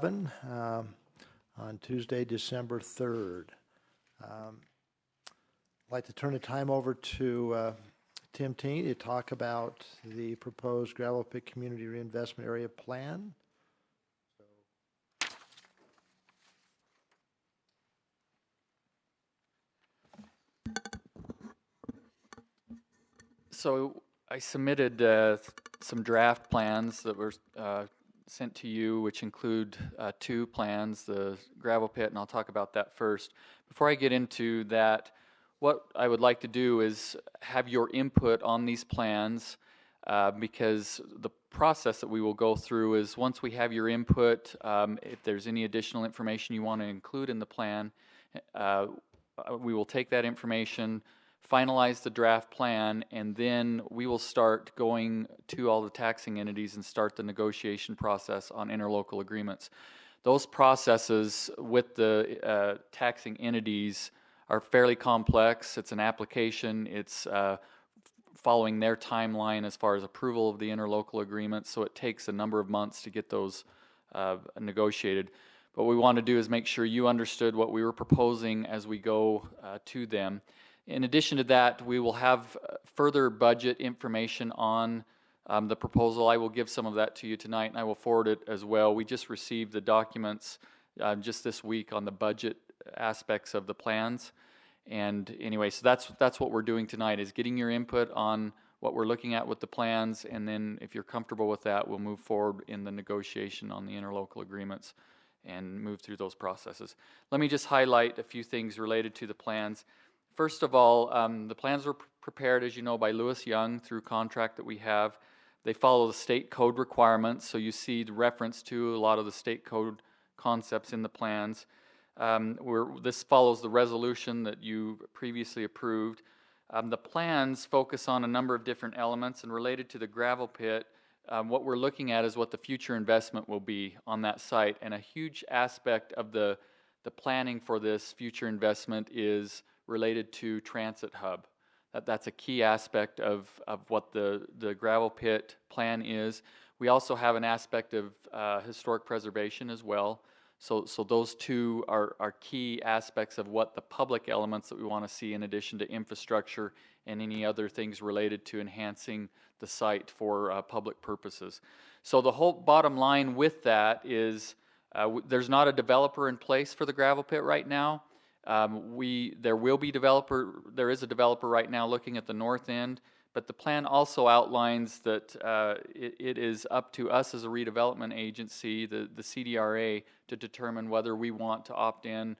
On Tuesday, December 3rd. I'd like to turn the time over to Tim Tene to talk about the proposed gravel pit community reinvestment area plan. So I submitted some draft plans that were sent to you, which include two plans, the gravel pit, and I'll talk about that first. Before I get into that, what I would like to do is have your input on these plans, because the process that we will go through is once we have your input, if there's any additional information you want to include in the plan, we will take that information, finalize the draft plan, and then we will start going to all the taxing entities and start the negotiation process on interlocal agreements. Those processes with the taxing entities are fairly complex. It's an application. It's following their timeline as far as approval of the interlocal agreements, so it takes a number of months to get those negotiated. What we want to do is make sure you understood what we were proposing as we go to them. In addition to that, we will have further budget information on the proposal. I will give some of that to you tonight, and I will forward it as well. We just received the documents just this week on the budget aspects of the plans. And anyway, so that's what we're doing tonight, is getting your input on what we're looking at with the plans, and then if you're comfortable with that, we'll move forward in the negotiation on the interlocal agreements and move through those processes. Let me just highlight a few things related to the plans. First of all, the plans were prepared, as you know, by Lewis Young through contract that we have. They follow the state code requirements, so you see the reference to a lot of the state code concepts in the plans. This follows the resolution that you previously approved. The plans focus on a number of different elements, and related to the gravel pit, what we're looking at is what the future investment will be on that site. And a huge aspect of the planning for this future investment is related to transit hub. That's a key aspect of what the gravel pit plan is. We also have an aspect of historic preservation as well. So those two are key aspects of what the public elements that we want to see, in addition to infrastructure and any other things related to enhancing the site for public purposes. So the whole bottom line with that is there's not a developer in place for the gravel pit right now. There is a developer right now looking at the north end, but the plan also outlines that it is up to us as a redevelopment agency, the CDRA, to determine whether we want to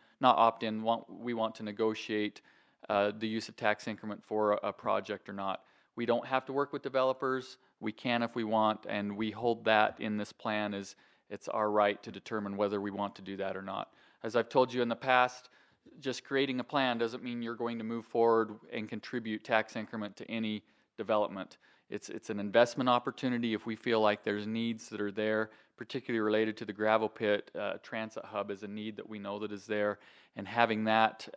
we want to negotiate the use of tax increment for a project or not. We don't have to work with developers. We can if we want, and we hold that in this plan as it's our right to determine whether we want to do that or not. As I've told you in the past, just creating a plan doesn't mean you're going to move forward and contribute tax increment to any development. It's an investment opportunity if we feel like there's needs that are there, particularly related to the gravel pit. Transit hub is a need that we know that is there, and having that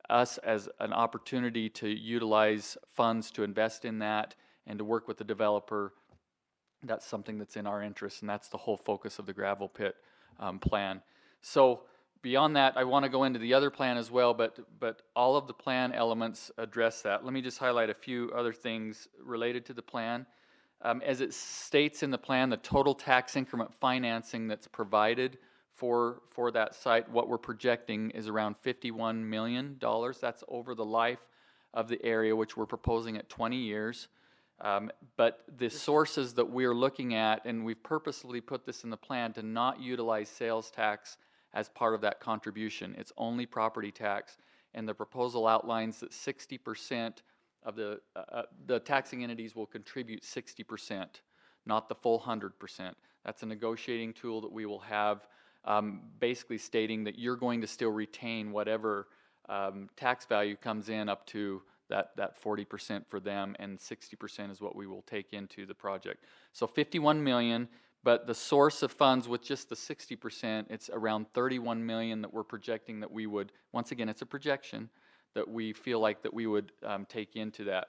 us as an opportunity to utilize funds to invest in that and to work with the developer, that's something that's in our interest, and that's the whole focus of the gravel pit plan. So beyond that, I want to go into the other plan as well, but all of the plan elements address that. Let me just highlight a few other things related to the plan. As it states in the plan, the total tax increment financing that's provided for that site, what we're projecting is around $51 million. That's over the life of the area, which we're proposing at 20 years. But the sources that we're looking at, and we've purposely put this in the plan to not utilize sales tax as part of that contribution. It's only property tax, and the proposal outlines that 60% of the taxing entities will contribute 60%, not the full 100%. That's a negotiating tool that we will have, basically stating that you're going to still retain whatever tax value comes in up to that 40% for them, and 60% is what we will take into the project. So 51 million. But the source of funds with just the 60%, it's around 31 million that we're projecting that we would, once again, it's a projection, that we feel like that we would take into that.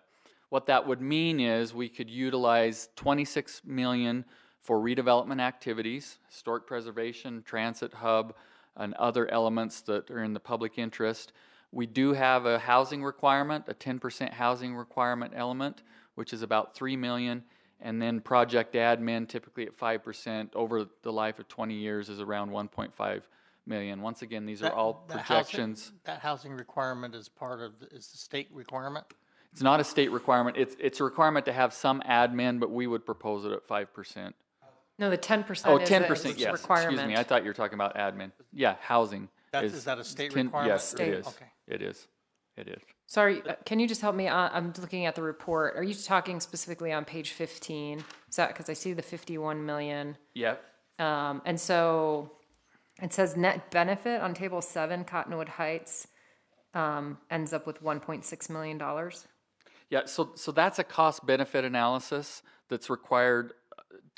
What that would mean is we could utilize 26 million for redevelopment activities, historic preservation, transit hub, and other elements that are in the public interest. We do have a housing requirement, a 10% housing requirement element, which is about 3 million. And then project admin, typically at 5% over the life of 20 years, is around 1.5 million. Once again, these are all projections. That housing requirement is is the state requirement? It's not a state requirement. It's a requirement to have some admin, but we would propose it at 5%. No, the 10% Oh, is 10%, a yes. requirement. Excuse me. I thought you were talking about admin. Yeah, housing. Is that a state 10 requirement? Yes, State. it is. Okay. It is. It is. Sorry, can you just help me? I'm looking at the report. Are you talking specifically on page 15? Is that because I see the 51 million? Yep. And so it says net benefit on table 7, Cottonwood Heights ends up with $1.6 million. Yeah, so that's a cost benefit analysis that's required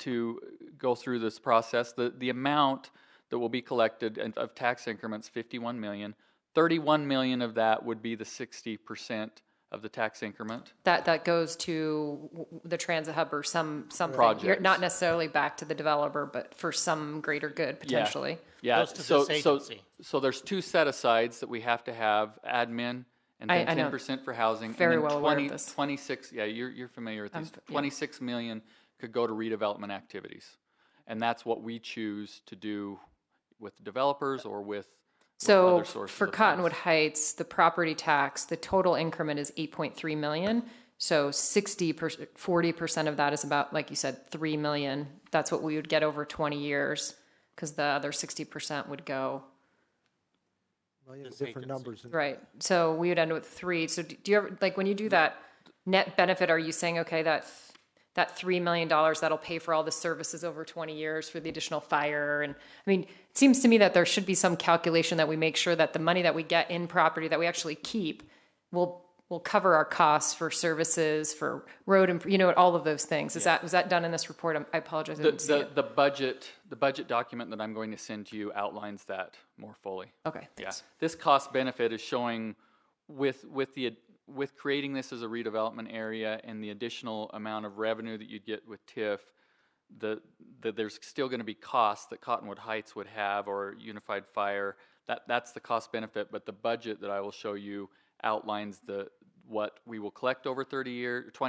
to go through this process. The amount that will be collected of tax increments, 51 million. 31 million of that would be the 60% of the tax increment. That goes to the transit hub or something. Projects. Not necessarily back to the developer, but for some greater good potentially. Yeah. Goes to this agency. So there's 2 set-asides that we have to have, admin and then I know. 10% for housing. Very and then well aware of this. 26, yeah, you're familiar with these. Yeah. 26 million could go to redevelopment activities. And that's what we choose to do with developers or with So other sources for of Cottonwood funds. Heights, the property tax, the total increment is 8.3 million. So 40% of that is about, like you said, 3 million. That's what we would get over 20 years, because the other 60% would go. Million This different agency. numbers. Right. So we would end with 3. So do you ever, like when you do that net benefit, are you saying, okay, that $3 million, that'll pay for all the services over 20 years for the additional fire? And I mean, it seems to me that there should be some calculation that we make sure that the money that we get in property that we actually keep will cover our costs for services, for road, all of those things. Was that done in this report? I apologize. I didn't see it. The budget document that I'm going to send to you outlines that more fully. Okay. Yeah, Thanks. this cost benefit is showing with creating this as a redevelopment area and the additional amount of revenue that you'd get with TIF, there's still going to be costs that Cottonwood Heights would have or Unified Fire. That's the cost benefit, but the budget that I will show you outlines what we will collect over 20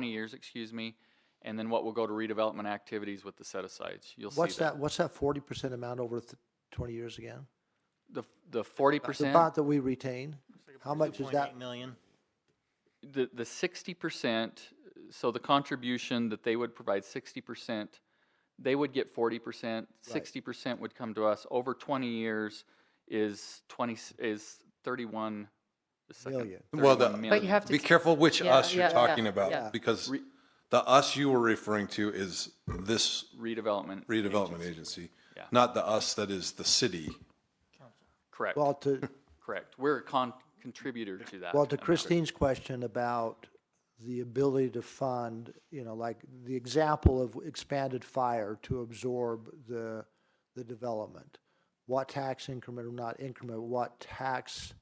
years, excuse me, and then what will go to redevelopment activities with the set-asides. You'll see that. What's that 40% amount over 20 years again? The The 40%. amount that we retain, how much is that? 2.8 million. The 60%, so the contribution that they would provide, 60%, they would get 40%, 60% would come to us. Over 20 years is 31 Million. Well, 31 million. But you have to be careful which Yeah, us you're yeah, talking yeah, about, yeah. because the us you were referring to is this redevelopment agency, Yeah. not the us that is the city. Correct. Well, Correct. We're a contributor to that. to Christine's question about the ability to fund, like the example of expanded fire to absorb the development. What tax increment or not increment, what tax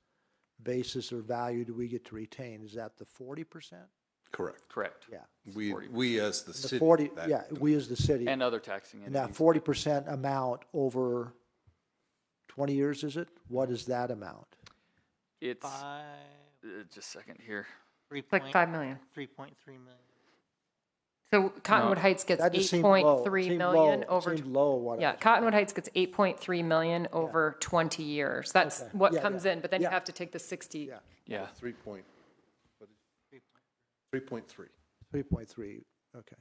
basis or value do we get to retain? Is that the 40%? Correct. Correct. Yeah. We as the The city. 40, that- yeah, we as the city. And other taxing And that entities. 40% amount over 20 years, is it? What is that amount? It's, Five, just a second here. It's like 5 million. 3.3 million. So Cottonwood Heights gets That just seemed low. 8.3 Seemed million low. over. Seemed low what I Yeah, was- Cottonwood Heights gets 8.3 million over 20 years. That's Okay. what Yeah, comes yeah. in, but then you Yeah. have to take the 60. Yeah, Yeah. 3.3. 3.3, okay.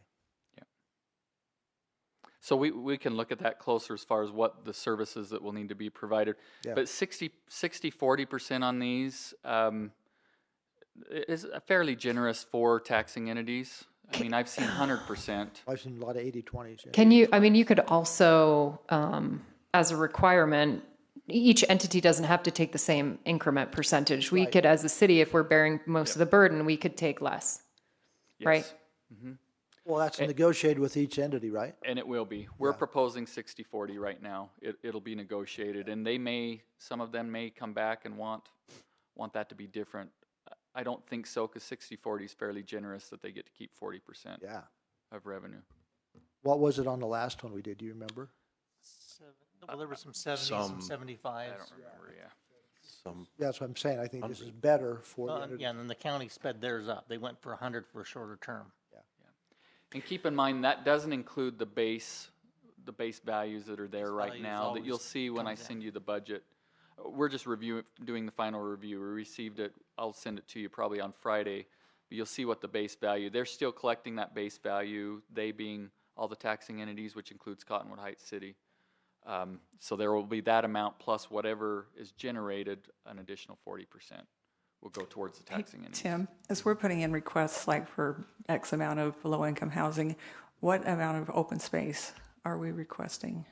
So we can look at that closer as far as what the services that will need to be provided. Yeah. But 40% on these is fairly generous for taxing entities. I mean, I've seen 100%. I've seen a lot of 80/20s. Yeah. Can you, I mean, you could also, as a requirement, each entity doesn't have to take the same increment percentage. We could, as a city, if we're bearing most of the burden, we could take less. Right. Yes. Well, that's negotiated with each entity, right? And it will be. We're proposing 60/40 right now. It'll be negotiated, and some of them may come back and want that to be different. I don't think so, because 60/40 is fairly generous that they get to keep 40% Yeah. of revenue. What was it on the last one we did? Do you remember? Well, there were some 70s, some 75s. I don't remember, yeah. Some, Yeah, that's what I'm saying. I think this is better for the entity. Yeah, and then the county sped theirs up. They went for 100 for a shorter term. And keep in mind, that doesn't include the base values that are there right values now that always you'll see when I comes in. send you the budget. We're just doing the final review. We received it, I'll send it to you probably on Friday, but you'll see what the base value, they're still collecting that base value, they being all the taxing entities, which includes Cottonwood Heights City. So there will be that amount plus whatever is generated, an additional 40% will go towards the taxing entities. Tim, as we're putting in requests like for X amount of low-income housing, what amount of open space are we requesting?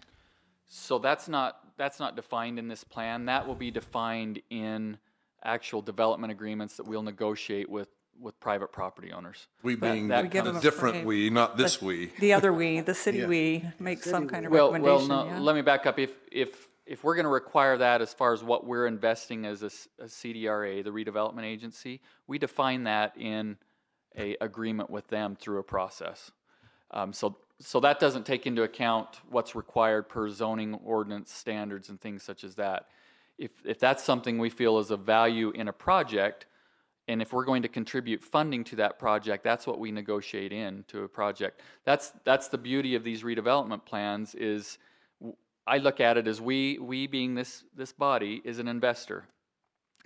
So that's not defined in this plan. That will be defined in actual development agreements that we'll negotiate with private property owners. we being that We give the them a different frame. we, not this we. The other we, the city Yeah. we, make some kind of Well, recommendation, no, yeah? let me back up. If we're going to require that as far as what we're investing as a CDRA, the redevelopment agency, we define that in a agreement with them through a process. So that doesn't take into account what's required per zoning ordinance standards and things such as that. If that's something we feel is of value in a project, and if we're going to contribute funding to that project, that's what we negotiate into a project. That's the beauty of these redevelopment plans is I look at it as we being this body is an investor.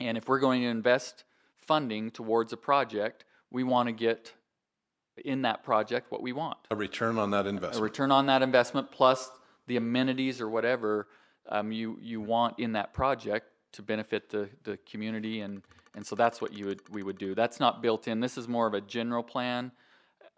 And if we're going to invest funding towards a project, we want to get in that project what we want. A return on that A investment. return on that investment plus the amenities or whatever you want in that project to benefit the community, and so that's what we would do. That's not built in. This is more of a general plan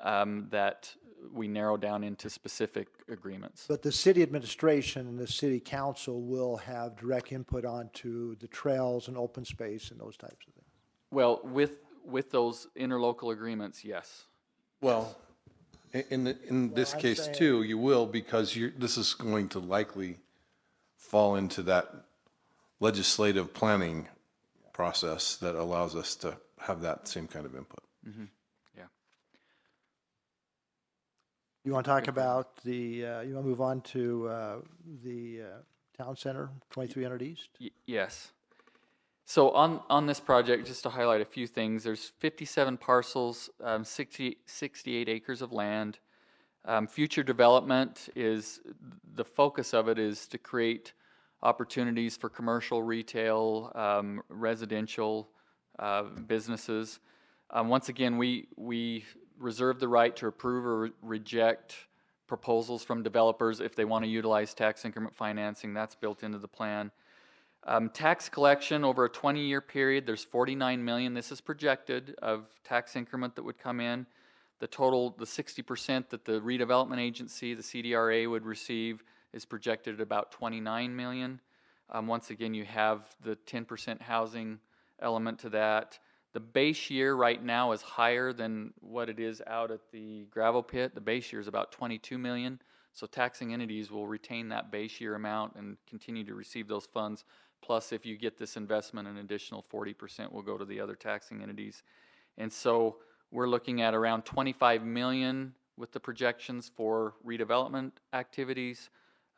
that we narrow down into specific agreements. But the city administration and the city council will have direct input onto the trails and open space and those types of things. Well, with those interlocal agreements, yes. Well, in this I'm case saying- too, you will, because this is going to likely fall into that legislative planning process that allows us to have that same kind of input. Yeah. You want to talk about you want to move on to the town center, 2300 East? Yes. So on this project, just to highlight a few things, there's 57 parcels, 68 acres of land. Future development is, the focus of it is to create opportunities for commercial, retail, residential businesses. Once again, we reserve the right to approve or reject proposals from developers if they want to utilize tax increment financing. That's built into the plan. Tax collection over a 20-year period, there's 49 million, this is projected, of tax increment that would come in. The total, the 60% that the redevelopment agency, the CDRA, would receive is projected at about 29 million. Once again, you have the 10% housing element to that. The base year right now is higher than what it is out at the gravel pit. The base year is about 22 million. So taxing entities will retain that base year amount and continue to receive those funds. Plus, if you get this investment, an additional 40% will go to the other taxing entities. And so we're looking at around 25 million with the projections for redevelopment activities,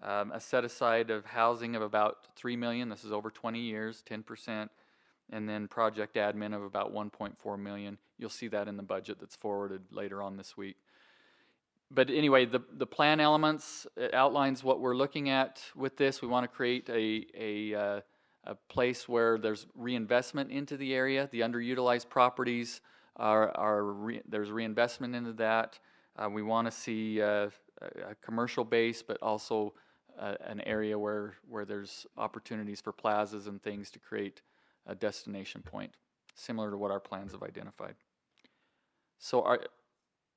a set aside of housing of about 3 million. This is over 20 years, 10%, and then project admin of about 1.4 million. You'll see that in the budget that's forwarded later on this week. But anyway, the plan elements outlines what we're looking at with this. We want to create a place where there's reinvestment into the area. The underutilized properties there's reinvestment into that. We want to see a commercial base, but also an area where there's opportunities for plazas and things to create a destination point, similar to what our plans have identified. So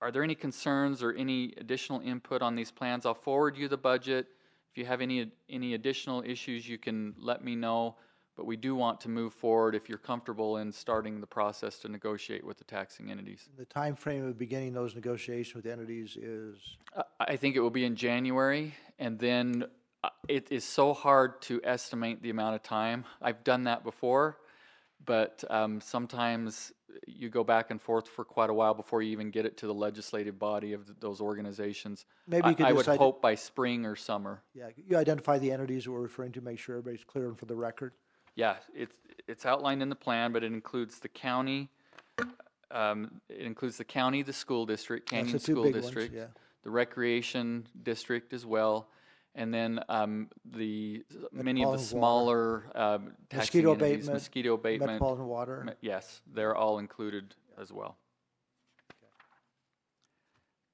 are there any concerns or any additional input on these plans? I'll forward you the budget. If you have any additional issues, you can let me know. But we do want to move forward if you're comfortable in starting the process to negotiate with the taxing entities. The time frame of beginning those negotiations with entities is? I think it will be in January, and then it is so hard to estimate the amount of time. I've done that before, but sometimes you go back and forth for quite a while before you even get it to the legislative body of those organizations. Maybe you could I would decide- hope by spring or summer. Yeah, you identify the entities we're referring to, make sure everybody's clear and for the record. Yeah, it's outlined in the plan, but it includes the county. It includes the county, the school district, That's Canyon the two School big ones, District, yeah. the recreation district as well, and then the many of the Metropolitan smaller taxing Mosquito entities, abatement, mosquito abatement. Metropolitan water. Yes, they're all included as well.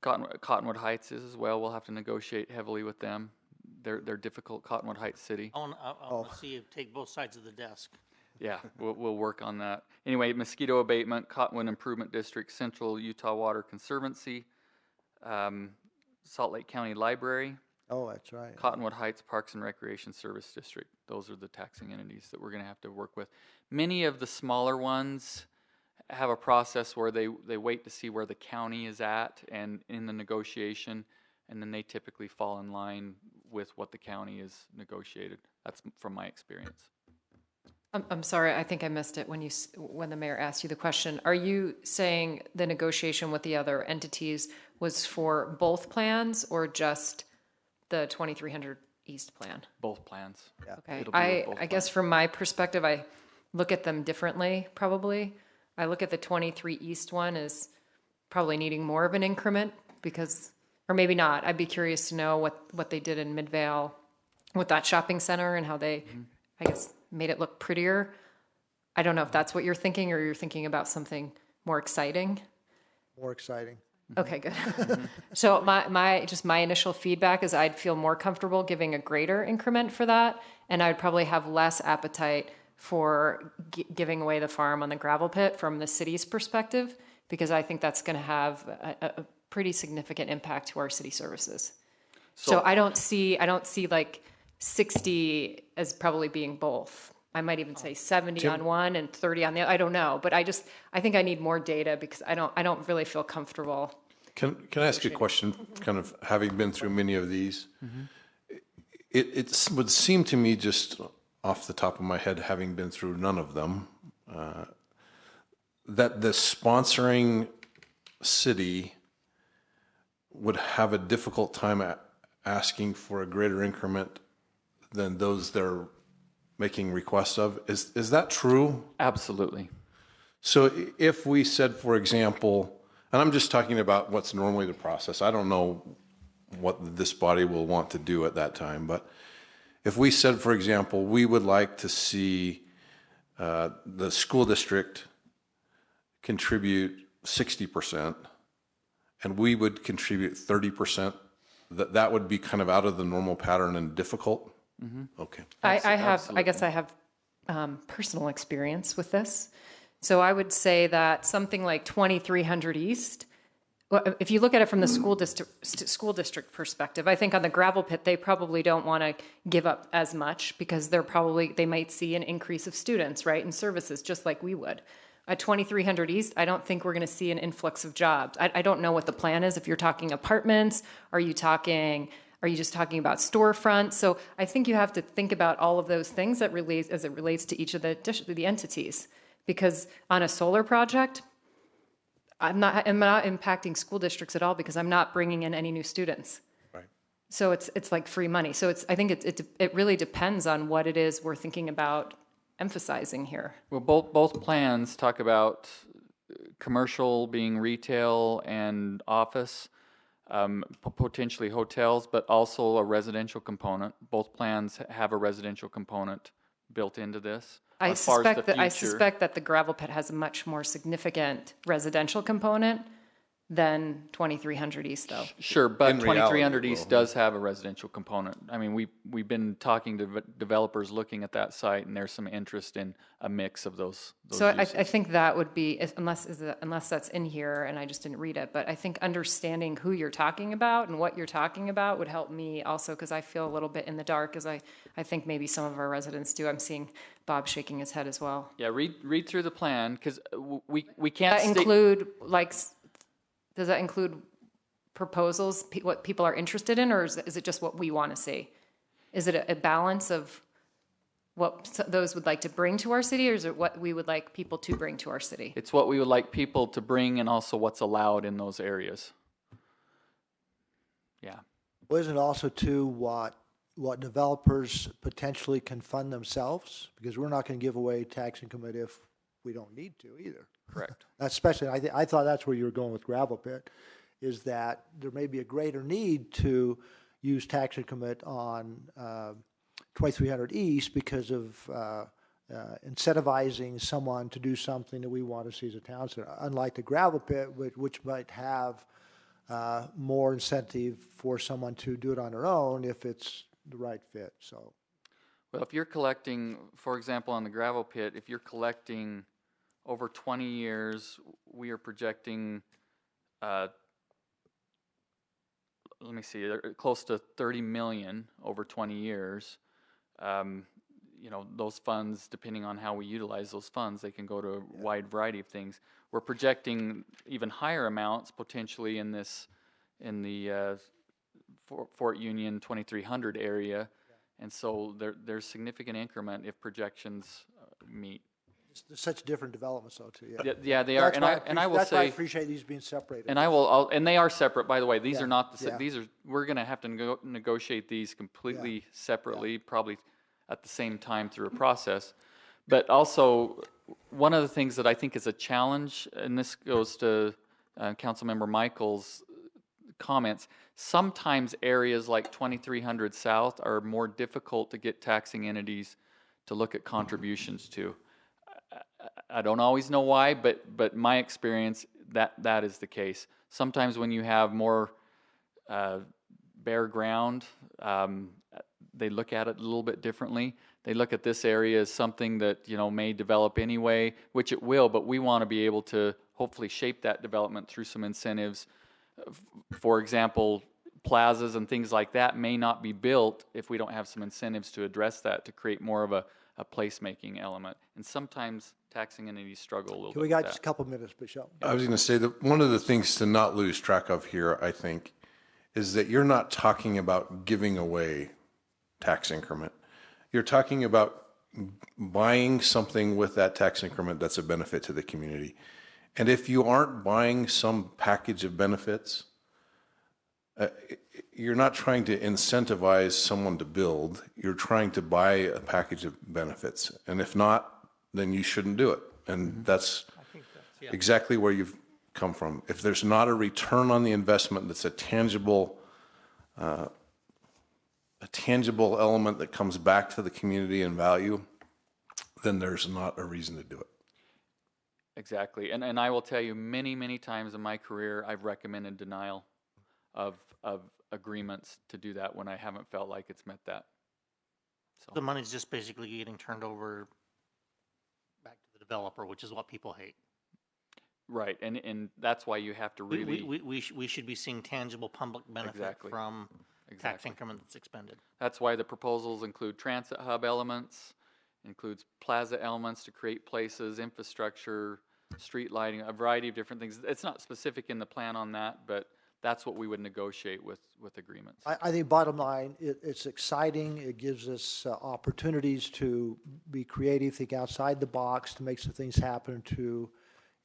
Cottonwood Heights is as well. We'll have to negotiate heavily with them. They're difficult, Cottonwood Heights City. I want to see you take both sides of the desk. Yeah, we'll work on that. Anyway, mosquito abatement, Cottonwood Improvement District, Central Utah Water Conservancy, Salt Lake County Library, Oh, that's right. Cottonwood Heights Parks and Recreation Service District. Those are the taxing entities that we're going to have to work with. Many of the smaller ones have a process where they wait to see where the county is at and in the negotiation, and then they typically fall in line with what the county is negotiated. That's from my experience. I'm sorry, I think I missed it when the mayor asked you the question. Are you saying the negotiation with the other entities was for both plans or just the 2300 East plan? Both plans. Okay, It'll be with both I guess plans. from my perspective, I look at them differently, probably. I look at the 23 East one as probably needing more of an increment because, or maybe not. I'd be curious to know what they did in Midvale with that shopping center and how they, I guess, made it look prettier. I don't know if that's what you're thinking or you're thinking about something more exciting. More exciting. Okay, good. So my initial feedback is I'd feel more comfortable giving a greater increment for that, and I'd probably have less appetite for giving away the farm on the gravel pit from the city's perspective, because I think that's going to have a pretty significant impact to our city services. So I don't see like 60 as probably being both. I might even say 70 on one and 30 on the other. I don't know, but I think I need more data because I don't really feel comfortable. Can I ask you a question, kind of having been through many of these? It would seem to me, just off the top of my head, having been through none of them, that the sponsoring city would have a difficult time asking for a greater increment than those they're making requests of. Is that true? Absolutely. So if we said, for example, and I'm just talking about what's normally the process, I don't know what this body will want to do at that time, but if we said, for example, we would like to see the school district contribute 60% and we would contribute 30%, that would be kind of out of the normal pattern and difficult? Okay. I guess I have personal experience with this. So I would say that something like 2300 East, well, if you look at it from the school district perspective, I think on the gravel pit, they probably don't want to give up as much because they might see an increase of students, right, and services, just like we would. At 2300 East, I don't think we're going to see an influx of jobs. I don't know what the plan is. If you're talking apartments, are you just talking about storefronts? So I think you have to think about all of those things as it relates to each of the entities. Because on a solar project, I'm not impacting school districts at all because I'm not bringing in any new students. Right. So it's like free money. So I think it really depends on what it is we're thinking about emphasizing here. Well, both plans talk about commercial being retail and office, potentially hotels, but also a residential component. Both plans have a residential component built into this. I As far as the suspect that the gravel pit has a much more significant residential component than 2300 East, though. Sure, but In reality, 2300 it East will. does have a residential component. I mean, we've been talking to developers looking at that site, and there's some interest in a mix of those So I uses. think that would be, unless that's in here and I just didn't read it, but I think understanding who you're talking about and what you're talking about would help me also, because I feel a little bit in the dark, as I think maybe some of our residents do. I'm seeing Bob shaking his head as well. Yeah, read through the plan, because we can't Does that include proposals, what people are interested in, or is it just what we want to see? Is it a balance of those would like to bring to our city, or is it what we would like people to bring to our city? It's what we would like people to bring and also what's allowed in those areas. Yeah. Wasn't it also too what developers potentially can fund themselves? Because we're not going to give away tax income if we don't need to either. Correct. Especially, I thought that's where you were going with gravel pit, is that there may be a greater need to use tax increment on 2300 East because of incentivizing someone to do something that we want to see as a town center. Unlike the gravel pit, which might have more incentive for someone to do it on their own if it's the right fit. So, Well, if you're collecting, for example, on the gravel pit, if you're collecting over 20 years, we are projecting, let me see, close to 30 million over 20 years. You know, those funds, depending on how we utilize those funds, they can go to a wide variety of things. We're projecting even higher amounts potentially in the Fort Union 2300 area, and so there's significant increment if projections meet. there's such different developments though too, yeah. Yeah, they are, and I will That's why I say, appreciate these being separated. and and they are separate, by the way. These Yeah, are not yeah. these are, we're going to have to negotiate these completely separately, probably at the same time through a process. But also, one of the things that I think is a challenge, and this goes to Councilmember Michael's comments, sometimes areas like 2300 South are more difficult to get taxing entities to look at contributions to. I don't always know why, but my experience, that is the case. Sometimes when you have more bare ground, they look at it a little bit differently. They look at this area as something that, you know, may develop anyway, which it will, but we want to be able to hopefully shape that development through some incentives. For example, plazas and things like that may not be built if we don't have some incentives to address that, to create more of a placemaking element. And sometimes taxing entities struggle a little bit We got with just a that. couple minutes, Michelle. I was going to say that one of the things to not lose track of here, I think, is that you're not talking about giving away tax increment. You're talking about buying something with that tax increment that's a benefit to the community. And if you aren't buying some package of benefits, you're not trying to incentivize someone to build. You're trying to buy a package of benefits. And if not, then you shouldn't do it. And that's exactly where you've come from. If there's not a return on the investment that's a tangible element that comes back to the community and value, then there's not a reason to do it. Exactly. And I will tell you, many, many times in my career, I've recommended denial of agreements to do that when I haven't felt like it's met that. So The money's just basically getting turned over back to the developer, which is what people hate. right, and that's why you have to really We should be seeing tangible public benefit Exactly. from tax Exactly. increment that's expended. That's why the proposals include transit hub elements, includes plaza elements to create places, infrastructure, street lighting, a variety of different things. It's not specific in the plan on that, but that's what we would negotiate with agreements. I think bottom line, it's exciting. It gives us opportunities to be creative, think outside the box, to make some things happen to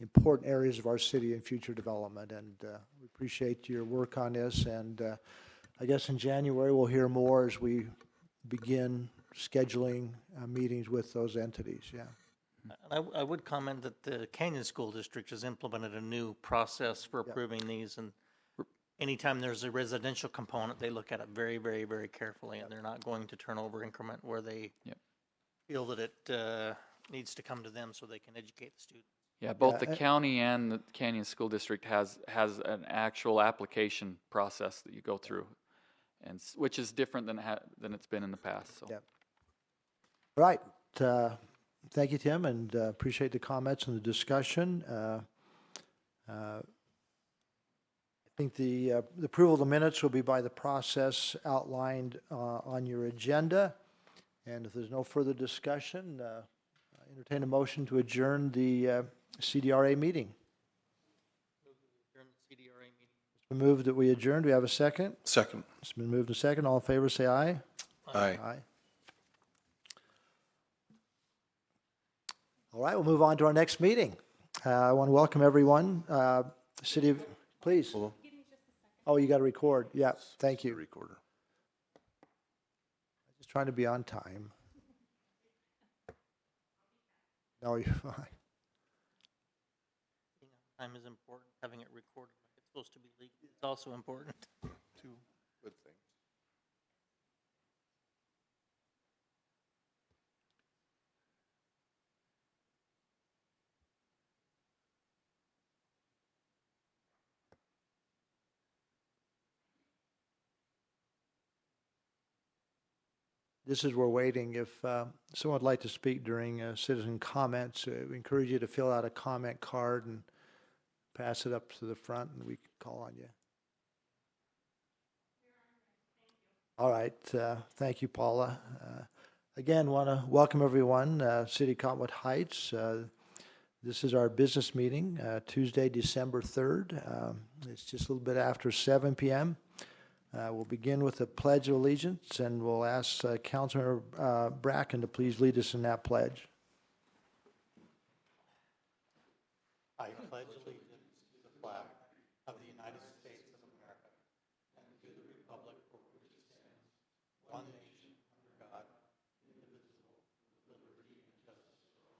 important areas of our city and future development. And we appreciate your work on this. And I guess in January, we'll hear more as we begin scheduling meetings with those entities, yeah. And I would comment that the Canyon School District has implemented a new process for approving these, and anytime there's a residential component, they look at it very, very, very carefully, and they're not going to turn over increment where they feel that it needs to come to them so they can educate the student. Yeah, both the county and the Canyon School District has an actual application process that you go through, and which is different than it's been in the past. So. Yeah. Right. Thank you, Tim, and appreciate the comments and the discussion. I think the approval of the minutes will be by the process outlined on your agenda. And if there's no further discussion, I entertain a motion to adjourn the CDRA meeting. It's been moved that we adjourn. Do we have a second? Second. It's been moved and second. All in favor, say aye. Aye. Aye. All right, we'll move on to our next meeting. I want to welcome everyone. City of, please. Oh, you got to record. Yeah, thank you. Recorder. Just trying to be on time. No, you're fine. Time is important. Having it recorded like it's supposed to be legal. It's also important. Two good things. This is, we're waiting. If someone would like to speak during citizen comments, we encourage you to fill out a comment card and pass it up to the front, and we can call on you. All right. Thank you, Paula. Again, want to welcome everyone, City of Cottonwood Heights. This is our business meeting, Tuesday, December 3rd. It's just a little bit after 7 p.m. We'll begin with the Pledge of Allegiance, and we'll ask Councilor Bracken to please lead us in that pledge. I pledge allegiance to the flag of the United States of America and to the republic for which it stands, one nation under God, indivisible, with liberty and justice for all.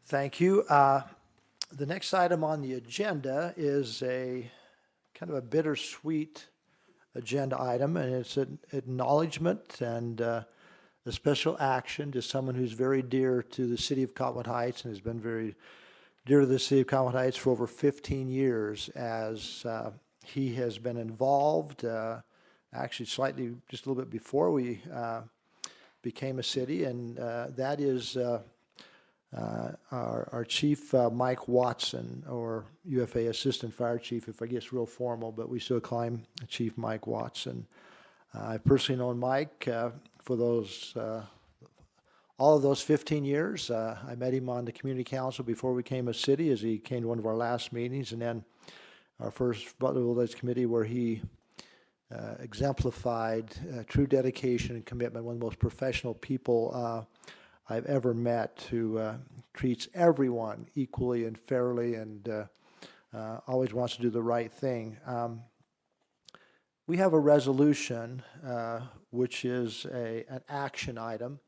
Thank you. The next item on the agenda is a kind of a bittersweet agenda item, and it's an acknowledgement and a special action to someone who's very dear to the City of Cottonwood Heights and has been very dear to the City of Cottonwood Heights for over 15 years, as he has been involved, actually slightly just a little bit before we became a city, and that is our Chief Mike Watson, or UFA Assistant Fire Chief, if I guess real formal, but we still call him Chief Mike Watson. I personally known Mike for those all of those 15 years. I met him on the community council before we became a city, as he came to one of our last meetings, and then our first Butler Village Committee, where he exemplified true dedication and commitment, one of the most professional people I've ever met, who treats everyone equally and fairly, and always wants to do the right thing. We have a resolution, which is an action item.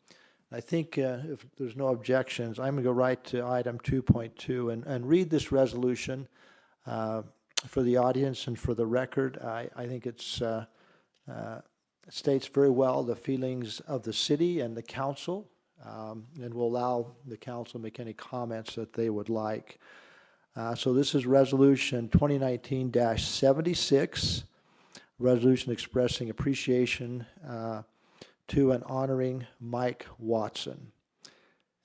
I think if there's no objections, I'm going to go right to item 2.2 and read this resolution for the audience and for the record. I think it states very well the feelings of the city and the council, and will allow the council to make any comments that they would like. So this is Resolution 2019-76, resolution expressing appreciation to and honoring Mike Watson.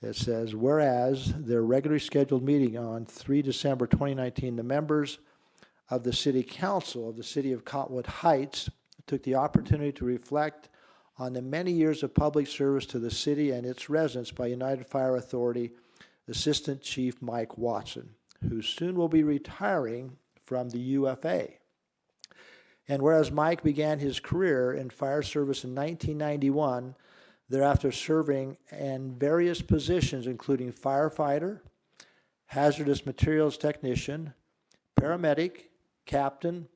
It says, whereas their regularly scheduled meeting on 3 December 2019, the members of the City Council of the City of Cottonwood Heights took the opportunity to reflect on the many years of public service to the city and its residents by United Fire Authority Assistant Chief Mike Watson, who soon will be retiring from the UFA. And whereas Mike began his career in fire service in 1991, thereafter serving in various positions including firefighter, hazardous materials technician, paramedic, captain,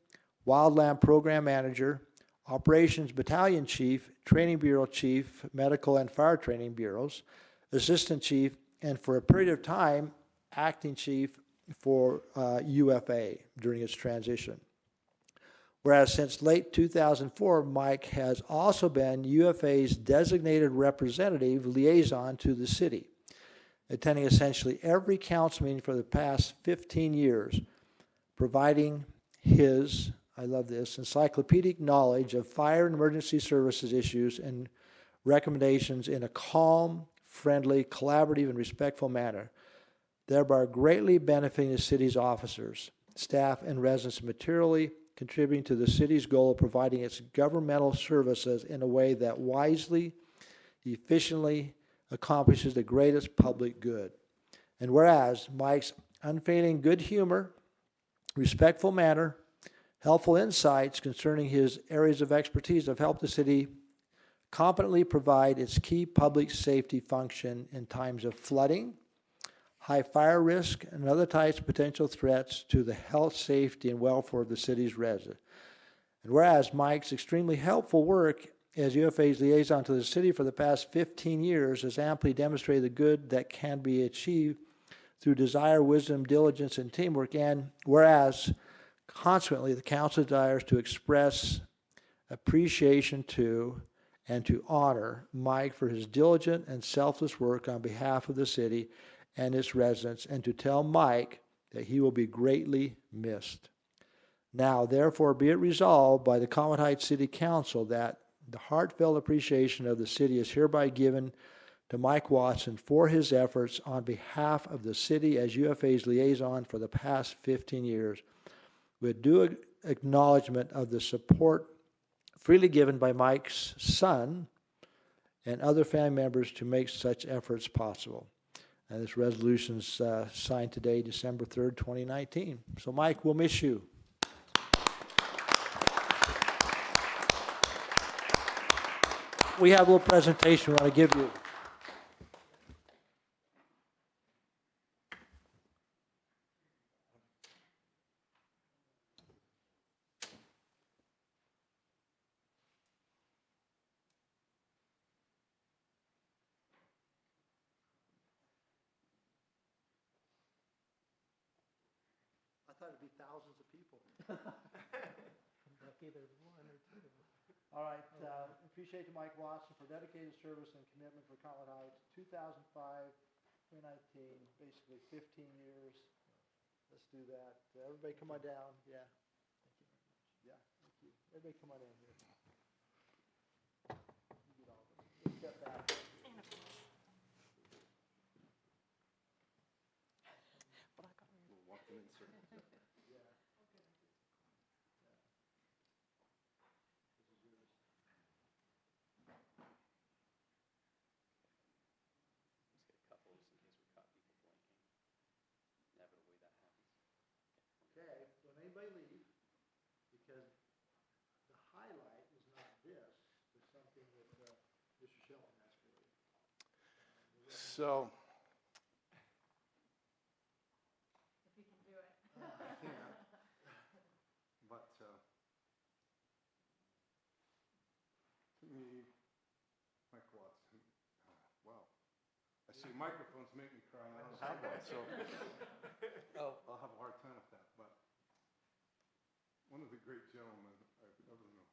wildland program manager, operations battalion chief, training bureau chief, medical and fire training bureaus, assistant chief, and for a period of time, acting chief for UFA during its transition. Whereas since late 2004, Mike has also been UFA's designated representative liaison to the city, attending essentially every council meeting for the past 15 years, providing his, I love this, encyclopedic knowledge of fire and emergency services issues and recommendations in a calm, friendly, collaborative, and respectful manner, thereby greatly benefiting the city's officers, staff, and residents, materially contributing to the city's goal of providing its governmental services in a way that wisely, efficiently accomplishes the greatest public good. And whereas Mike's unfailing good humor, respectful manner, Helpful insights concerning his areas of expertise have helped the city competently provide its key public safety function in times of flooding, high fire risk, and other types of potential threats to the health, safety, and welfare of the city's residents. And whereas Mike's extremely helpful work as UFA's liaison to the city for the past 15 years has amply demonstrated the good that can be achieved through desire, wisdom, diligence, and teamwork, and whereas consequently the council desires to express appreciation to and to honor Mike for his diligent and selfless work on behalf of the city and its residents, and to tell Mike that he will be greatly missed. Now, therefore, be it resolved by the Cottonwood Heights City Council that the heartfelt appreciation of the city is hereby given to Mike Watson for his efforts on behalf of the city as UFA's liaison for the past 15 years, with due acknowledgement of the support freely given by Mike's son and other family members to make such efforts possible. And this resolution's signed today, December 3rd, 2019. So Mike, we'll miss you. We have a little presentation we want to give you. I thought it'd be thousands of people. Either one or two. All right, appreciate Mike Watson for dedicated service and commitment for Cottonwood Heights, 2005, 2019, basically 15 years. Let's do that. Everybody come on down, yeah. Thank you very much. Yeah, thank you. Everybody come on in here. You get all of them. Let's step back. Okay, don't anybody leave, because the highlight is not this, but something that Mr. Shelton has for you. So, If you can do it. I can't, but to me, Mike Watson, wow. I see microphones make me cry, and I don't have one, so I'll have a hard time with that. But one of the great gentlemen I've ever known,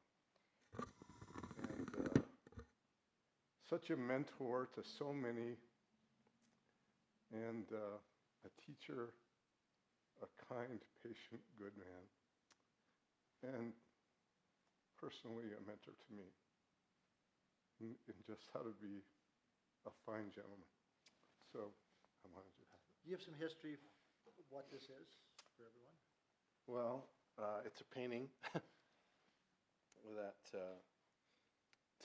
and such a mentor to so many, and a teacher, a kind, patient, good man, and personally a mentor to me in just how to be a fine gentleman. So I wanted you to have it. Give some history of what this is for everyone. Well, it's a painting that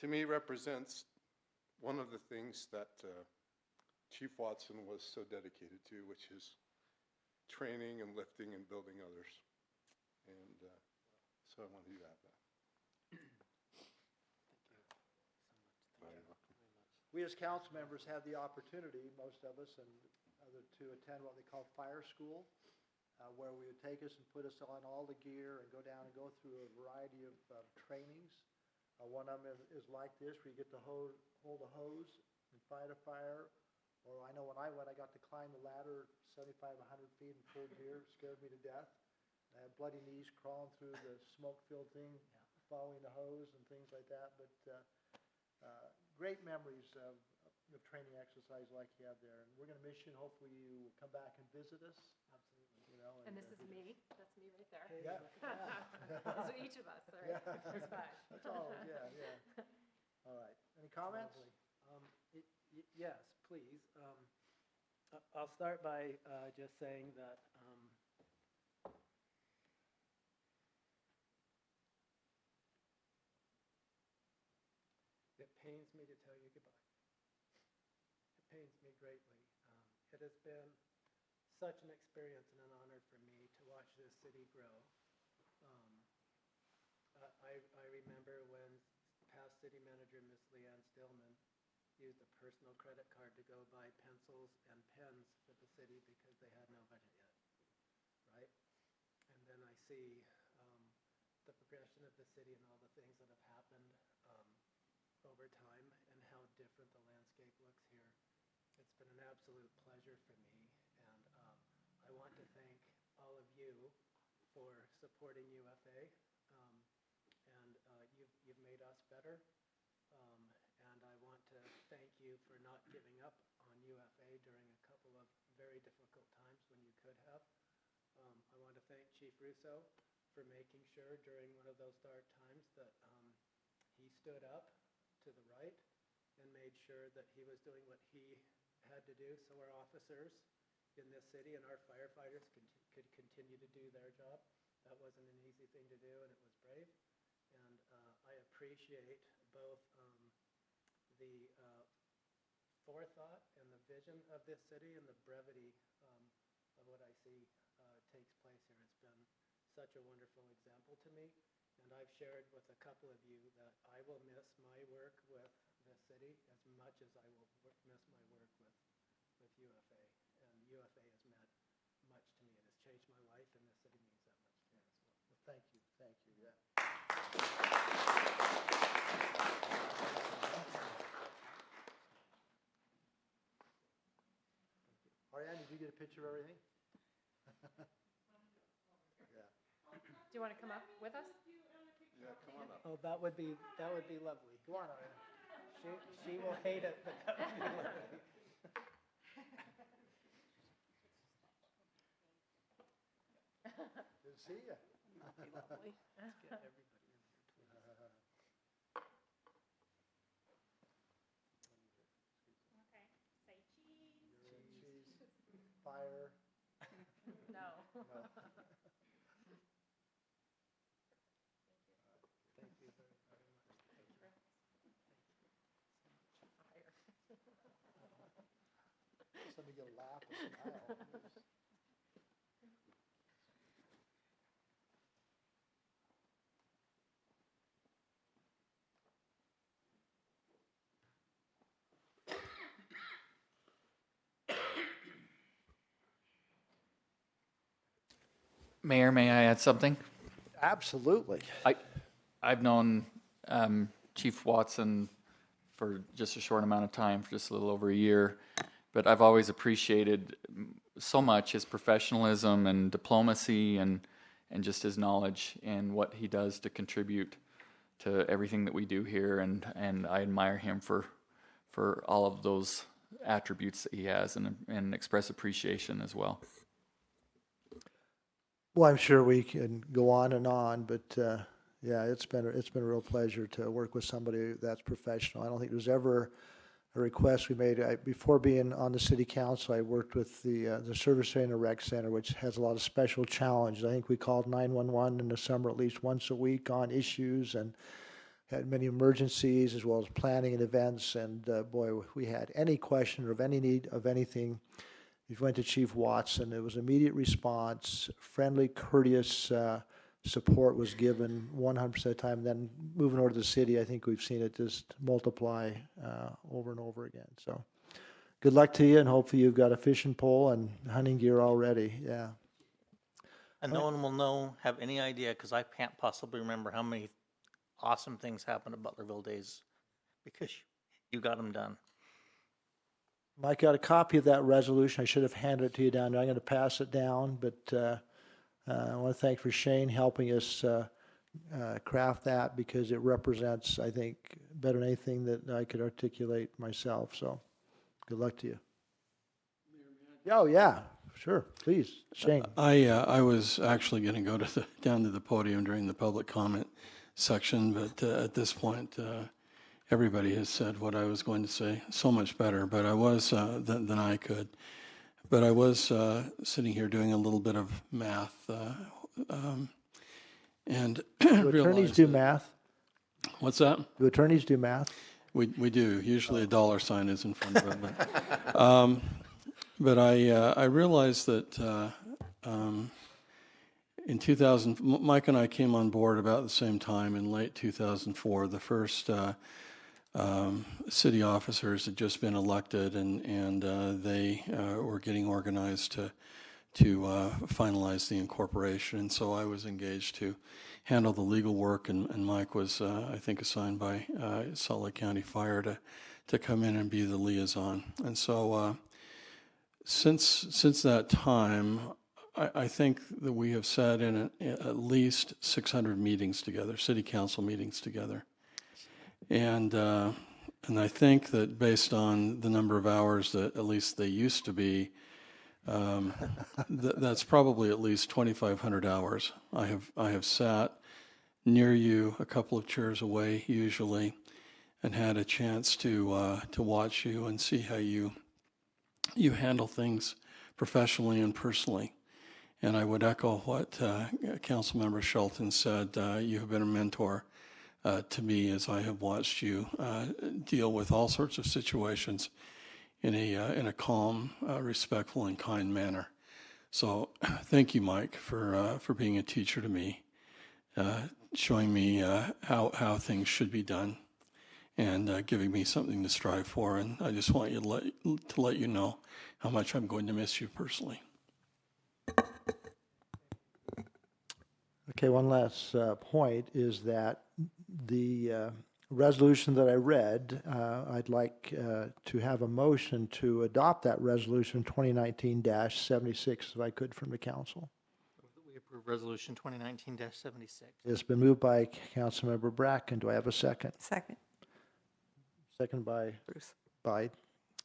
to me represents one of the things that Chief Watson was so dedicated to, which is training and lifting and building others. And so I wanted you to have that. We as council members have the opportunity, most of us, and other to attend what they call fire school, where we would take us and put us on all the gear and go down and go through a variety of trainings. One of them is like this, where you get to hold a hose and fight a fire. Or I know when I went, I got to climb the ladder 75, 100 feet in full gear. It scared me to death. I had bloody knees crawling through the smoke-filled thing, following the hose and things like that. But great memories of training exercise like you have there. And we're going to miss you, and hopefully you will come back and visit us. Absolutely. You know, And this is me. That's me right there. Yeah. Those are each of us, all right? Yeah. There's five. That's all, yeah. All right. Any comments? Yes, please. I'll start by just saying that it pains me to tell you goodbye. It pains me greatly. It has been such an experience and an honor for me to watch this city grow. remember when past city manager Miss Leanne Stillman used a personal credit card to go buy pencils and pens for the city because they had no budget yet, right? And then I see the progression of the city and all the things that have happened over time and how different the landscape looks here. It's been an absolute pleasure for me, and I want to thank all of you for supporting UFA, and you've made us better, and I want to thank you for not giving up on UFA during a couple of very difficult times when you could have. I want to thank Chief Russo for making sure during one of those dark times that he stood up to the right and made sure that he was doing what he had to do so our officers in this city and our firefighters could continue to do their job. That wasn't an easy thing to do, and it was brave. And I appreciate both the forethought and the vision of this city and the brevity of what I see takes place here. It's been such a wonderful example to me. And I've shared with a couple of you that I will miss my work with this city as much as I will miss my work with UFA. And UFA has meant much to me. It has changed my life, and this city means that much to me as well. Well, thank you, yeah. Ariane, did you get a picture of everything? Yeah. Do you want to come up with us? Yeah, come on up. Oh, that would be lovely. Go on, Ariane. She will hate it, but that would be lovely. Good to see you. That'd be lovely. Let's get everybody in here, please. Okay. Say cheese. Cheese, fire. No. No. Thank you very, very much. Just let me get a laugh and smile. Mayor, may I add something? Absolutely. I've known Chief Watson for just a short amount of time, for just a little over a year, but I've always appreciated so much his professionalism and diplomacy and just his knowledge and what he does to contribute to everything that we do here, and I admire him for all of those attributes that he has, and express appreciation as well. Well, I'm sure we can go on, but yeah, it's been a real pleasure to work with somebody that's professional. I don't think there's ever a request we made. Before being on the city council, I worked with the service center and rec center, which has a lot of special challenges. I think we called 911 in the summer at least once a week on issues, and had many emergencies as well as planning and events. And boy, if we had any question or of any need of anything, you went to Chief Watson. It was immediate response, friendly, courteous support was given 100% of the time. Then moving over to the city, I think we've seen it just multiply over and over again. So good luck to you, and hopefully you've got a fishing pole and hunting gear already. Yeah. And no one will have any idea, because I can't possibly remember how many awesome things happened at Butlerville Days, because you got them done. Mike got a copy of that resolution. I should have handed it to you down there. I'm going to pass it down, but I want to thank for Shane helping us craft that, because it represents, I think, better than anything that I could articulate myself. So good luck to you. Oh, yeah, sure. Please, Shane. I was actually going to go to down to the podium during the public comment section, but at this point, everybody has said what I was going to say so much better, but I was than I could. But I was sitting here doing a little bit of math, and Do attorneys do math? What's that? Do attorneys do math? We do. Usually a dollar sign is in front of it, but I realized that in 2000, Mike and I came on board about the same time in late 2004. The first city officers had just been elected, and they were getting organized to finalize the incorporation. And so I was engaged to handle the legal work, and Mike was, I think, assigned by Salt Lake County Fire to come in and be the liaison. And so since that time, I think that we have sat in at least 600 meetings together, city council meetings together. And I think that based on the number of hours that at least they used to be, that's probably at least 2,500 hours. I have sat near you, a couple of chairs away usually, and had a chance to watch you and see how you handle things professionally and personally. And I would echo what Councilmember Shelton said. You have been a mentor to me as I have watched you deal with all sorts of situations in a calm, respectful, and kind manner. So thank you, Mike, for being a teacher to me, showing me how things should be done, and giving me something to strive for. And I just want to let you know how much I'm going to miss you personally. Okay, one last point is that the resolution that I read, I'd like to have a motion to adopt that resolution 2019-76, if I could, from the council. We approve resolution 2019-76. It's been moved by Councilmember Bracken. Do I have a second? Second. Second by Bruce. by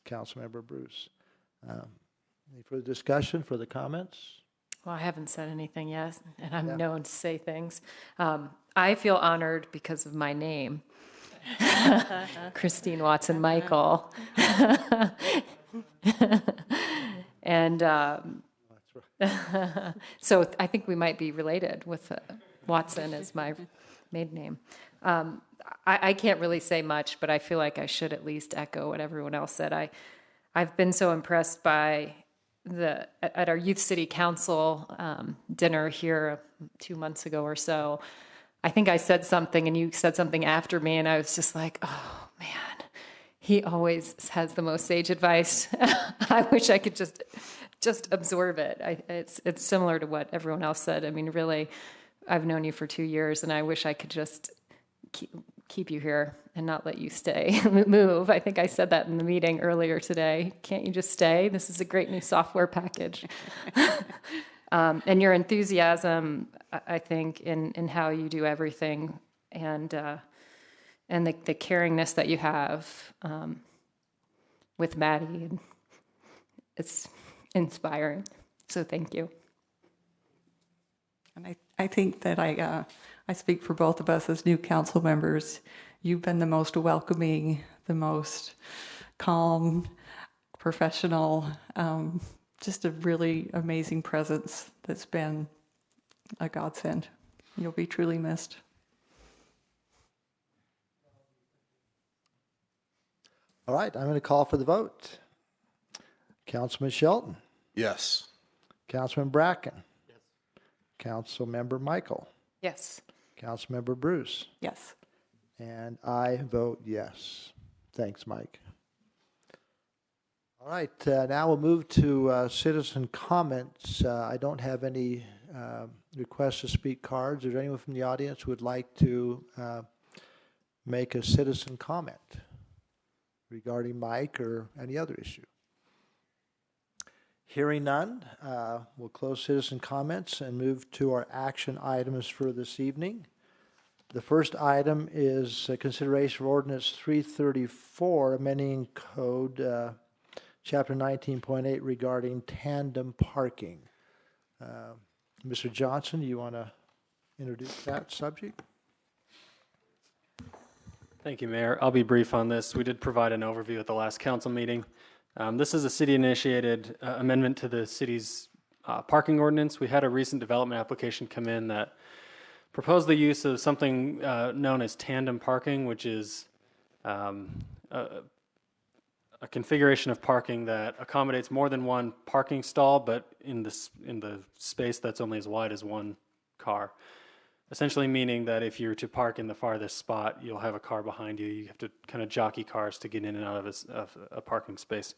Councilmember Bruce. Any further discussion, further comments? Well, I haven't said anything yet, and I'm Yeah. known to say things. I feel honored because of my name, Christine Watson Michael. And so I think we might be related with Watson as my maiden name. I can't really say much, but I feel like I should at least echo what everyone else said. I've been so impressed by at our Youth City Council dinner here 2 months ago or so. I think I said something and you said something after me, and I was just like, oh man, he always has the most sage advice. I wish I could just absorb it. It's similar to what everyone else said. I mean, really, I've known you for 2 years, and I wish I could just keep you here and not let you stay, move. I think I said that in the meeting earlier today. Can't you just stay? This is a great new software package. And your enthusiasm, I think, in how you do everything, and the caringness that you have with Maddie, it's inspiring. So thank you. And I think that I speak for both of us as new council members. You've been the most welcoming, the most calm, professional, just a really amazing presence that's been a godsend. You'll be truly missed. All right, I'm going to call for the vote. Councilman Shelton. Yes. Councilman Bracken. Yes. Councilmember Michael. Yes. Councilmember Bruce. Yes. And I vote yes. Thanks, Mike. All right, now we'll move to citizen comments. I don't have any requests to speak cards. Is there anyone from the audience who would like to make a citizen comment regarding Mike or any other issue? Hearing none, we'll close citizen comments and move to our action items for this evening. The first item is consideration of ordinance 334, amending code chapter 19.8 regarding tandem parking. Mr. Johnson, do you want to introduce that subject? Thank you, Mayor. I'll be brief on this. We did provide an overview at the last council meeting. This is a city-initiated amendment to the city's parking ordinance. We had a recent development application come in that proposed the use of something known as tandem parking, which is a configuration of parking that accommodates more than one parking stall, but in the space that's only as wide as one car. Essentially meaning that if you're to park in the farthest spot, you'll have a car behind you. You have to kind of jockey cars to get in and out of a parking space.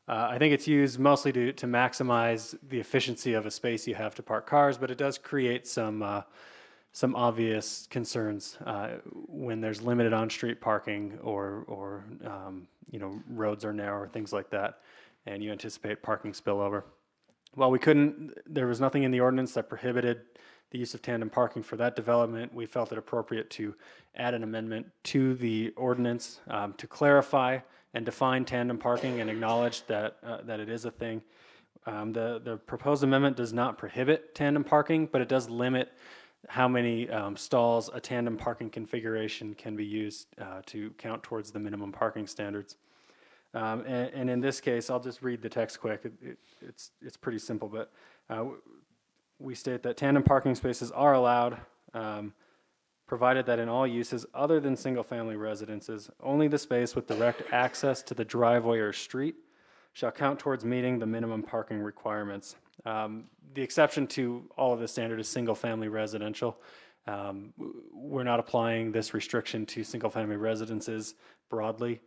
I think it's used mostly to maximize the efficiency of a space you have to park cars, but it does create some obvious concerns when there's limited on-street parking or roads are narrow or things like that, and you anticipate parking spillover. While there was nothing in the ordinance that prohibited the use of tandem parking for that development, we felt it appropriate to add an amendment to the ordinance to clarify and define tandem parking and acknowledge that it is a thing. The proposed amendment does not prohibit tandem parking, but it does limit how many stalls a tandem parking configuration can be used to count towards the minimum parking standards. And in this case, I'll just read the text quick. It's pretty simple, but we state that tandem parking spaces are allowed, provided that in all uses other than single-family residences, only the space with direct access to the driveway or street shall count towards meeting the minimum parking requirements. The exception to all of the standard is single-family residential. We're not applying this restriction to single-family residences broadly.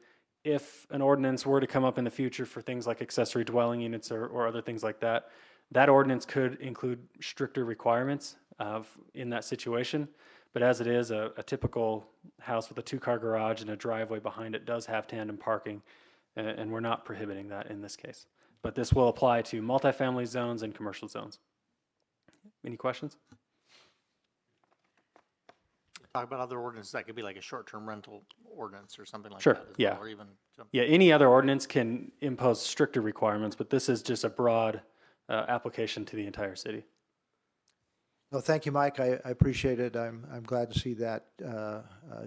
If an ordinance were to come up in the future for things like accessory dwelling units or other things like that, that ordinance could include stricter requirements in that situation. But as it is, a typical house with a two-car garage and a driveway behind it does have tandem parking, and we're not prohibiting that in this case. But this will apply to multifamily zones and commercial zones. Any questions? Talk about other ordinances, that could be like a short-term rental ordinance or something like Sure, that as yeah. well, or even Yeah, any other ordinance can impose stricter requirements, but this is just a broad application to the entire city. No, thank you, Mike. I appreciate it. I'm glad to see that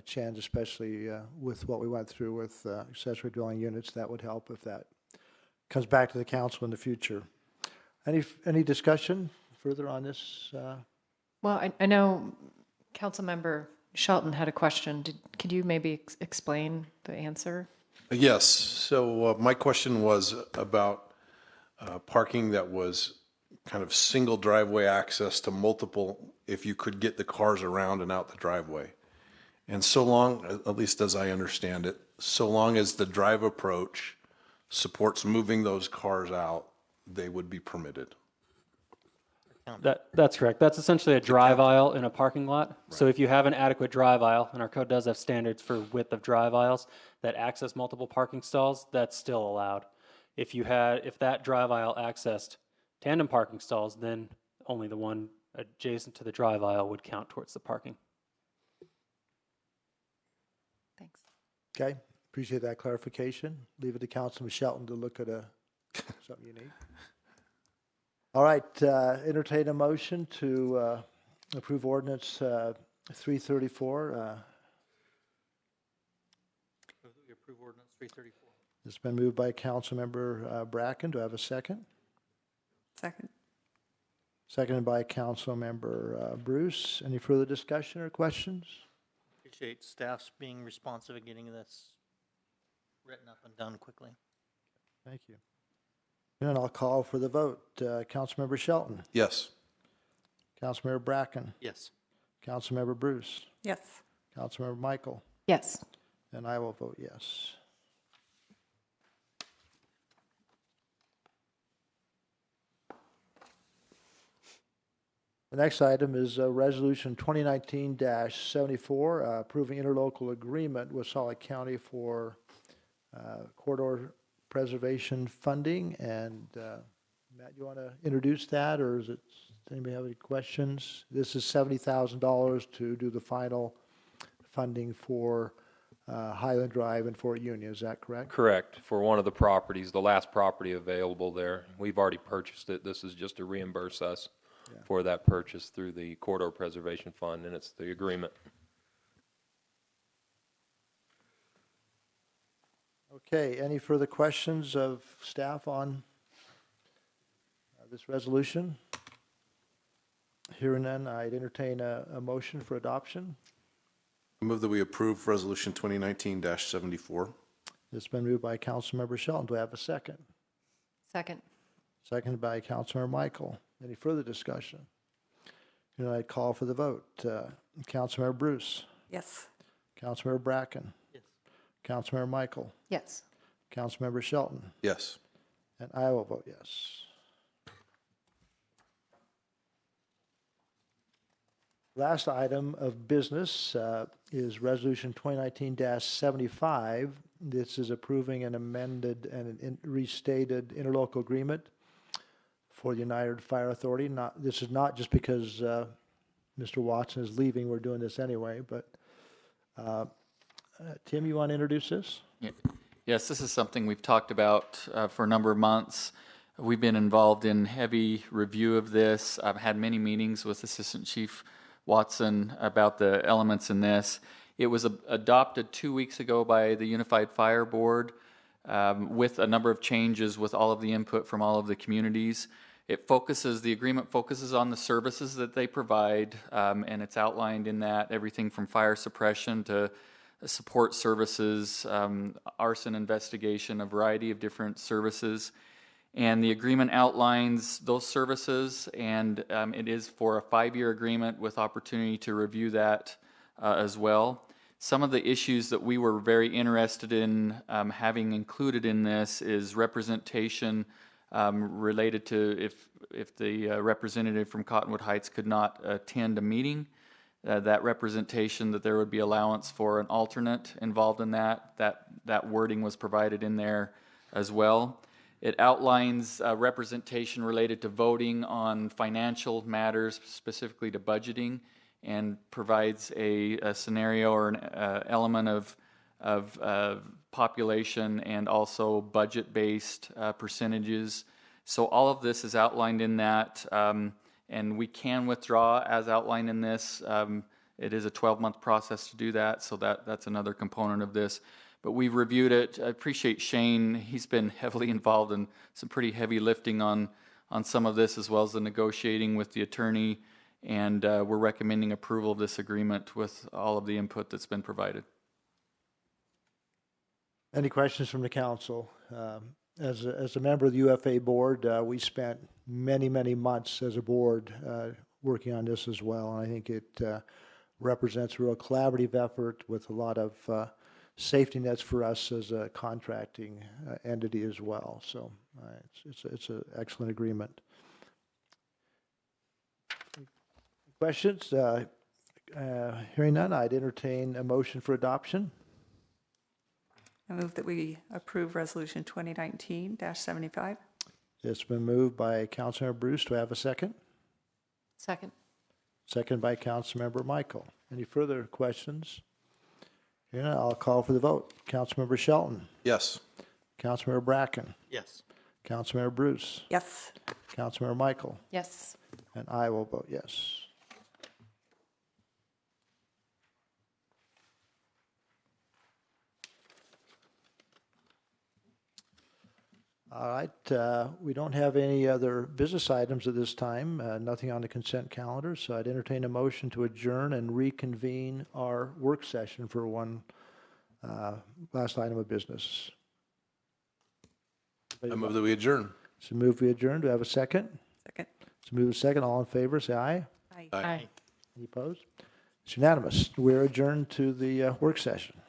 change, especially with what we went through with accessory dwelling units. That would help if that comes back to the council in the future. Any discussion further on this? Well, I know Councilmember Shelton had a question. Could you maybe explain the answer? Yes, so my question was about parking that was kind of single driveway access to multiple, if you could get the cars around and out the driveway. And so long, at least as I understand it, so long as the drive approach supports moving those cars out, they would be permitted. That's correct. That's essentially a drive aisle in a parking lot. So if you have an adequate drive aisle, and our code does have standards for width of drive aisles that access multiple parking stalls, that's still allowed. If that drive aisle accessed tandem parking stalls, then only the one adjacent to the drive aisle would count towards the parking. Thanks. Okay, appreciate that clarification. Leave it to Councilman Shelton to look at something unique. All right, entertain a motion to approve ordinance 334. We approve ordinance 334. It's been moved by Councilmember Bracken. Do I have a second? Second. Seconded by Councilmember Bruce. Any further discussion or questions? Appreciate staff's being responsive and getting this written up and done quickly. Thank you. And I'll call for the vote. Councilmember Shelton. Yes. Councilmember Bracken. Yes. Councilmember Bruce. Yes. Councilmember Michael. Yes. And I will vote yes. The next item is Resolution 2019-74, approving interlocal agreement with Salt Lake County for corridor preservation funding. And Matt, you want to introduce that, or does anybody have any questions? This is $70,000 to do the final funding for Highland Drive and Fort Union. Is that correct? Correct. For one of the properties, the last property available there. We've already purchased it. This is just to reimburse us for that purchase through the Corridor Preservation Fund, and it's the agreement. Okay, any further questions of staff on this resolution? Hearing none, I'd entertain a motion for adoption. I move that we approve Resolution 2019-74. It's been moved by Councilmember Shelton. Do I have a second? Second. Seconded by Councilmember Michael. Any further discussion? Here I call for the vote. Councilmember Bruce, Yes. Councilmember Bracken, Yes. Councilmember Michael, Yes. Councilmember Shelton, Yes. and I will vote yes. Last item of business is Resolution 2019-75. This is approving an amended and restated interlocal agreement for the United Fire Authority. This is not just because Mr. Watson is leaving, we're doing this anyway, but Tim, you want to introduce this? Yeah. Yes, this is something we've talked about for a number of months. We've been involved in heavy review of this. I've had many meetings with Assistant Chief Watson about the elements in this. It was adopted 2 weeks ago by the Unified Fire Board with a number of changes with all of the input from all of the communities. The agreement focuses on the services that they provide, and it's outlined in that everything from fire suppression to support services, arson investigation, a variety of different services. And the agreement outlines those services, and it is for a 5-year agreement with opportunity to review that as well. Some of the issues that we were very interested in having included in this is representation related to if the representative from Cottonwood Heights could not attend a meeting, that representation, that there would be allowance for an alternate involved in that. That wording was provided in there as well. It outlines representation related to voting on financial matters, specifically to budgeting, and provides a scenario or an element of population and also budget-based percentages. So all of this is outlined in that, and we can withdraw as outlined in this. It is a 12-month process to do that, so that's another component of this. But we've reviewed it. I appreciate Shane. He's been heavily involved in some pretty heavy lifting on some of this, as well as the negotiating with the attorney. And we're recommending approval of this agreement with all of the input that's been provided. Any questions from the council? As a member of the UFA board, we spent many months as a board working on this as well. And I think it represents a real collaborative effort with a lot of safety nets for us as a contracting entity as well. So it's an excellent agreement. Questions? Hearing none, I'd entertain a motion for adoption. I move that we approve Resolution 2019-75. It's been moved by Councilmember Bruce. Do I have a second? Second. Second by Councilmember Michael. Any further questions? Yeah, I'll call for the vote. Councilmember Shelton. Yes. Councilmember Bracken. Yes. Councilmember Bruce. Yes. Councilmember Michael. Yes. And I will vote yes. All right, we don't have any other business items at this time, nothing on the consent calendar, so I'd entertain a motion to adjourn and reconvene our work session for one last item of business. I move that we adjourn. So move we adjourn. Do I have a second? Second. So move a second. All in favor, say aye. Aye. Aye. Any opposed? It's unanimous. We're adjourned to the work session.